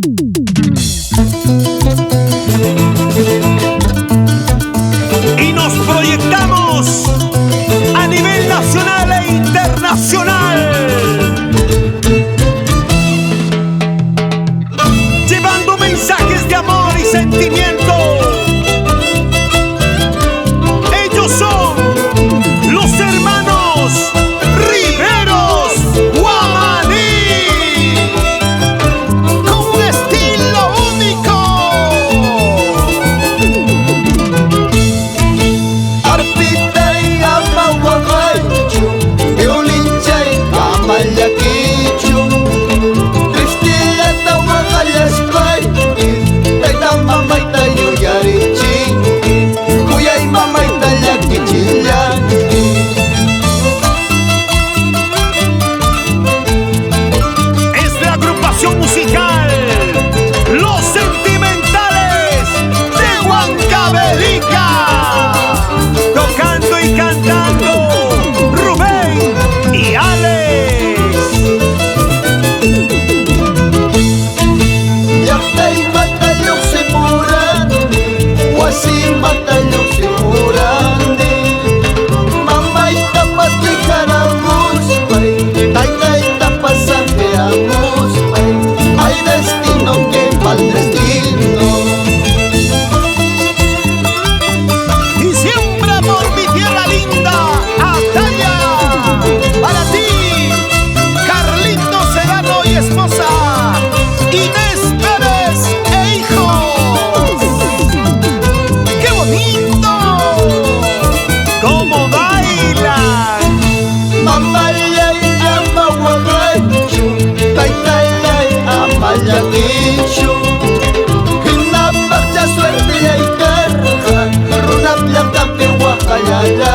Y nos proyectamos a nivel nacional e internacional, llevando mensajes de amor y sentimiento. Ellos son los hermanos Riveros Guamaní, con un estilo único. Arpitay amawakaychu, violinchay kamallakichu, Cristillata wakallaspay, tayta mamayta yuyarichiki, kuyay mamayta llakichillaki. Es la agrupación musical Los Sentimentales de Huancavelica, tocando y cantando Rubén y Alex. Llaqtay matayuq sipurani, wasi matayuq sipurani, mamaytapas lijaramuspay, taytaytapas santiamuspay, hay destino que mal destino. Y siembra por mi tierra linda, Ataya, para ti, Carlitos Serrano y esposa, Inés Pérez e hijos. ¡Qué bonito! ¡Cómo bailan! Mamayay amawakaychu, taytayay amallakichu, hinapaqcha suerte yaykarqa, runap llaqtapi waqayalla.